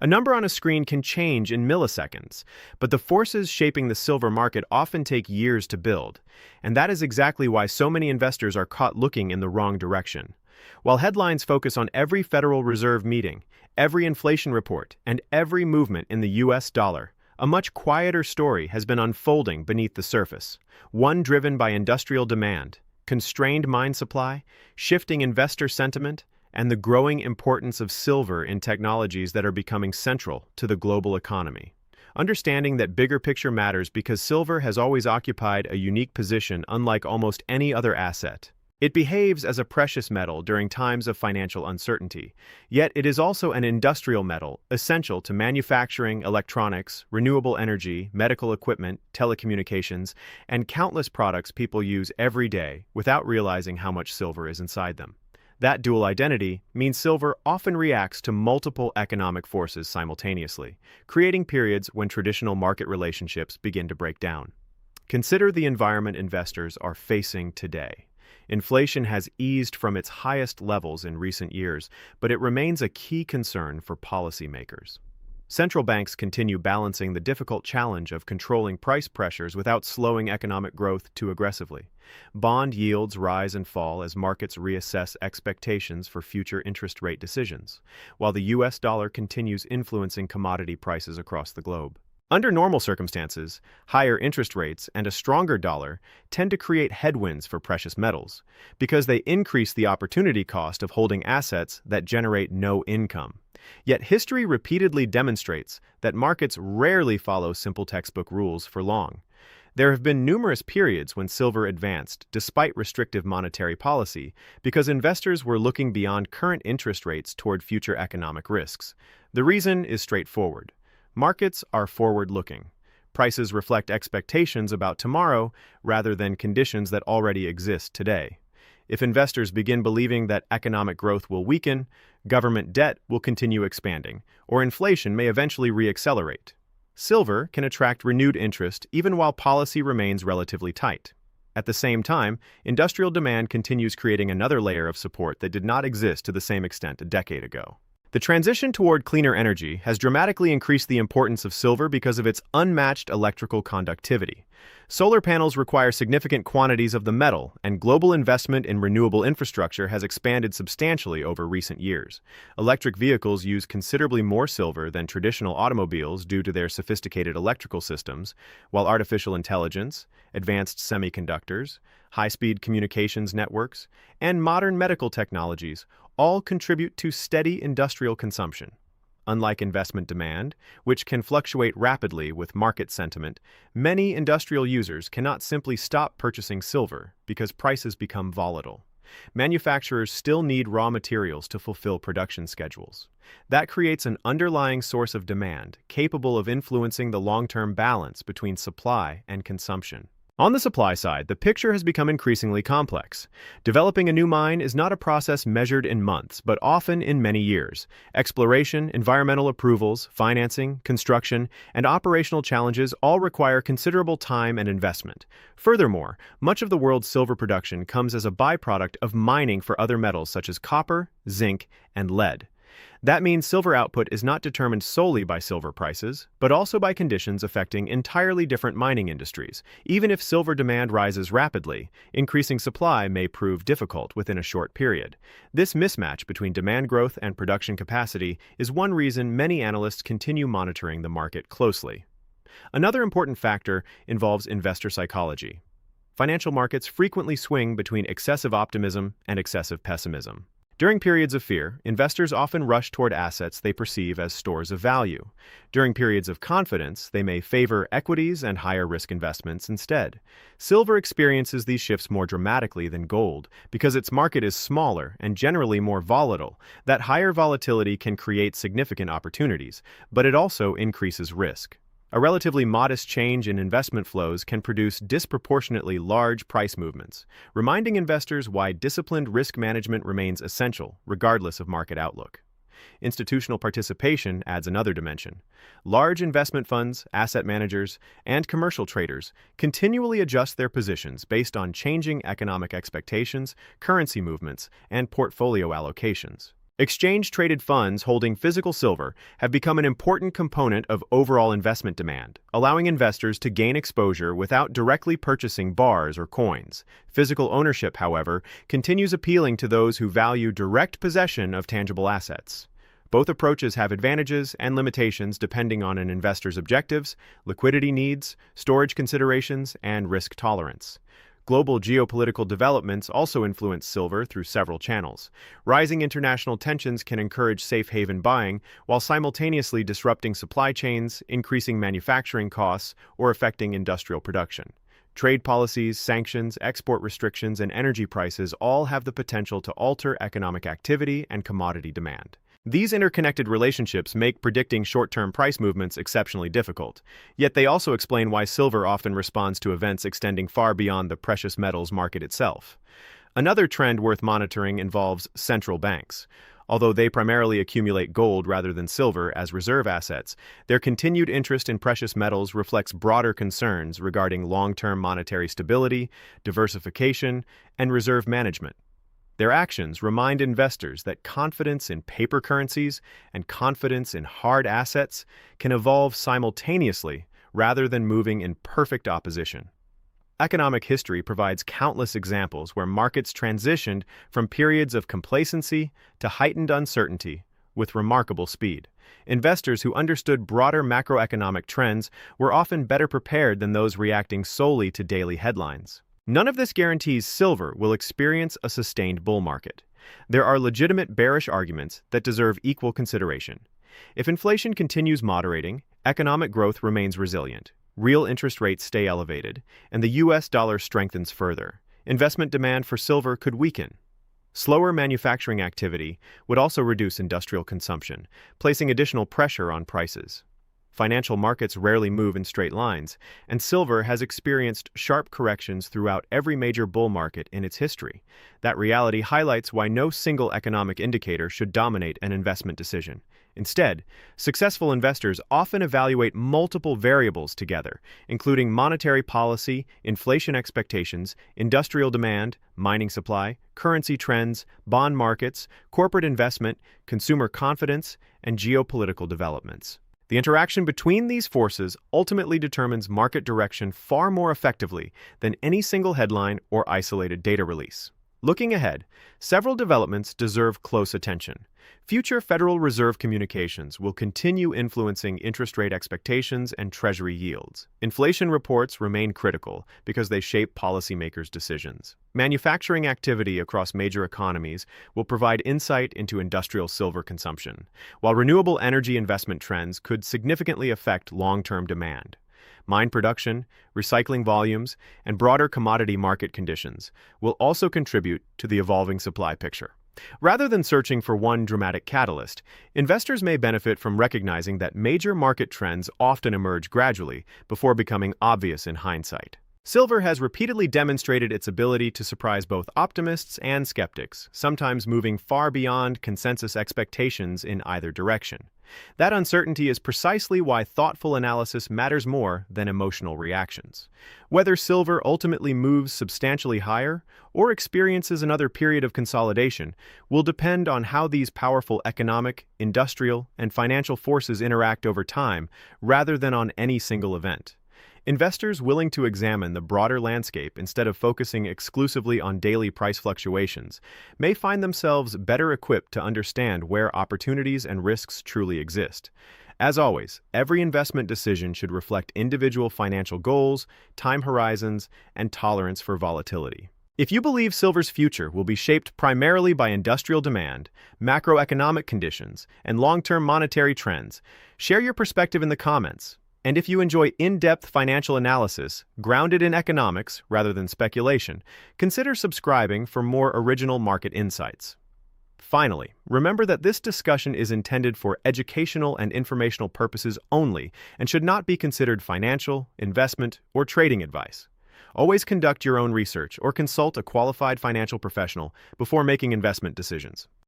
A number on a screen can change in milliseconds, but the forces shaping the silver market often take years to build, and that is exactly why so many investors are caught looking in the wrong direction. While headlines focus on every Federal Reserve meeting, every inflation report, and every movement in the US dollar, a much quieter story has been unfolding beneath the surface, one driven by industrial demand, constrained mine supply, shifting investor sentiment, and the growing importance of silver in technologies that are becoming central to the global economy. Understanding that bigger picture matters because silver has always occupied a unique position unlike almost any other asset. It behaves as a precious metal during times of financial uncertainty, yet it is also an industrial metal essential to manufacturing, electronics, renewable energy, medical equipment, telecommunications, and countless products people use every day without realizing how much silver is inside them. That dual identity means silver often reacts to multiple economic forces simultaneously, creating periods when traditional market relationships begin to break down. Consider the environment investors are facing today. Inflation has eased from its highest levels in recent years, but it remains a key concern for policymakers. Central banks continue balancing the difficult challenge of controlling price pressures without slowing economic growth too aggressively. Bond yields rise and fall as markets reassess expectations for future interest rate decisions, while the US dollar continues influencing commodity prices across the globe. Under normal circumstances, higher interest rates and a stronger dollar tend to create headwinds for precious metals because they increase the opportunity cost of holding assets that generate no income. Yet history repeatedly demonstrates that markets rarely follow simple textbook rules for long. There have been numerous periods when silver advanced despite restrictive monetary policy because investors were looking beyond current interest rates toward future economic risks. The reason is straightforward. Markets are forward-looking. Prices reflect expectations about tomorrow rather than conditions that already exist today. If investors begin believing that economic growth will weaken, government debt will continue expanding, or inflation may eventually reaccelerate. Silver can attract renewed interest even while policy remains relatively tight. At the same time, industrial demand continues creating another layer of support that did not exist to the same extent a decade ago. The transition toward cleaner energy has dramatically increased the importance of silver because of its unmatched electrical conductivity. Solar panels require significant quantities of the metal, and global investment in renewable infrastructure has expanded substantially over recent years. Electric vehicles use considerably more silver than traditional automobiles due to their sophisticated electrical systems, while artificial intelligence, advanced semiconductors, high-speed communications networks, and modern medical technologies all contribute to steady industrial consumption. Unlike investment demand, which can fluctuate rapidly with market sentiment, many industrial users cannot simply stop purchasing silver because prices become volatile. Manufacturers still need raw materials to fulfill production schedules. That creates an underlying source of demand capable of influencing the long-term balance between supply and consumption. On the supply side, the picture has become increasingly complex. Developing a new mine is not a process measured in months, but often in many years. Exploration, environmental approvals, financing, construction, and operational challenges all require considerable time and investment. Furthermore, much of the world's silver production comes as a byproduct of mining for other metals such as copper, zinc, and lead. That means silver output is not determined solely by silver prices, but also by conditions affecting entirely different mining industries. Even if silver demand rises rapidly, increasing supply may prove difficult within a short period. This mismatch between demand growth and production capacity is one reason many analysts continue monitoring the market closely. Another important factor involves investor psychology. Financial markets frequently swing between excessive optimism and excessive pessimism. During periods of fear, investors often rush toward assets they perceive as stores of value. During periods of confidence, they may favor equities and higher-risk investments instead. Silver experiences these shifts more dramatically than gold because its market is smaller and generally more volatile. That higher volatility can create significant opportunities, but it also increases risk. A relatively modest change in investment flows can produce disproportionately large price movements, reminding investors why disciplined risk management remains essential, regardless of market outlook. Institutional participation adds another dimension. Large investment funds, asset managers, and commercial traders continually adjust their positions based on changing economic expectations, currency movements, and portfolio allocations. Exchange-traded funds holding physical silver have become an important component of overall investment demand, allowing investors to gain exposure without directly purchasing bars or coins. Physical ownership, however, continues appealing to those who value direct possession of tangible assets. Both approaches have advantages and limitations depending on an investor's objectives, liquidity needs, storage considerations, and risk tolerance. Global geopolitical developments also influence silver through several channels. Rising international tensions can encourage safe haven buying, while simultaneously disrupting supply chains, increasing manufacturing costs, or affecting industrial production. Trade policies, sanctions, export restrictions, and energy prices all have the potential to alter economic activity and commodity demand. These interconnected relationships make predicting short-term price movements exceptionally difficult, yet they also explain why silver often responds to events extending far beyond the precious metals market itself. Another trend worth monitoring involves central banks. Although they primarily accumulate gold rather than silver as reserve assets, their continued interest in precious metals reflects broader concerns regarding long-term monetary stability, diversification, and reserve management. Their actions remind investors that confidence in paper currencies and confidence in hard assets can evolve simultaneously rather than moving in perfect opposition. Economic history provides countless examples where markets transitioned from periods of complacency to heightened uncertainty with remarkable speed. Investors who understood broader macroeconomic trends were often better prepared than those reacting solely to daily headlines. None of this guarantees silver will experience a sustained bull market. There are legitimate bearish arguments that deserve equal consideration. If inflation continues moderating, economic growth remains resilient, real interest rates stay elevated, and the US dollar strengthens further, investment demand for silver could weaken. Slower manufacturing activity would also reduce industrial consumption, placing additional pressure on prices. Financial markets rarely move in straight lines, and silver has experienced sharp corrections throughout every major bull market in its history. That reality highlights why no single economic indicator should dominate an investment decision. Instead, successful investors often evaluate multiple variables together, including monetary policy, inflation expectations, industrial demand, mining supply, currency trends, bond markets, corporate investment, consumer confidence, and geopolitical developments. The interaction between these forces ultimately determines market direction far more effectively than any single headline or isolated data release. Looking ahead, several developments deserve close attention. Future Federal Reserve communications will continue influencing interest rate expectations and Treasury yields. Inflation reports remain critical because they shape policymakers' decisions. Manufacturing activity across major economies will provide insight into industrial silver consumption, while renewable energy investment trends could significantly affect long-term demand. Mine production, recycling volumes, and broader commodity market conditions will also contribute to the evolving supply picture. Rather than searching for one dramatic catalyst, investors may benefit from recognizing that major market trends often emerge gradually before becoming obvious in hindsight. Silver has repeatedly demonstrated its ability to surprise both optimists and skeptics, sometimes moving far beyond consensus expectations in either direction. That uncertainty is precisely why thoughtful analysis matters more than emotional reactions. Whether silver ultimately moves substantially higher or experiences another period of consolidation will depend on how these powerful economic, industrial, and financial forces interact over time rather than on any single event. Investors willing to examine the broader landscape instead of focusing exclusively on daily price fluctuations may find themselves better equipped to understand where opportunities and risks truly exist. As always, every investment decision should reflect individual financial goals, time horizons, and tolerance for volatility. If you believe silver's future will be shaped primarily by industrial demand, macroeconomic conditions, and long-term monetary trends, share your perspective in the comments. And if you enjoy in-depth financial analysis, grounded in economics rather than speculation, consider subscribing for more original market insights. Finally, remember that this discussion is intended for educational and informational purposes only and should not be considered financial, investment, or trading advice. Always conduct your own research or consult a qualified financial professional before making investment decisions.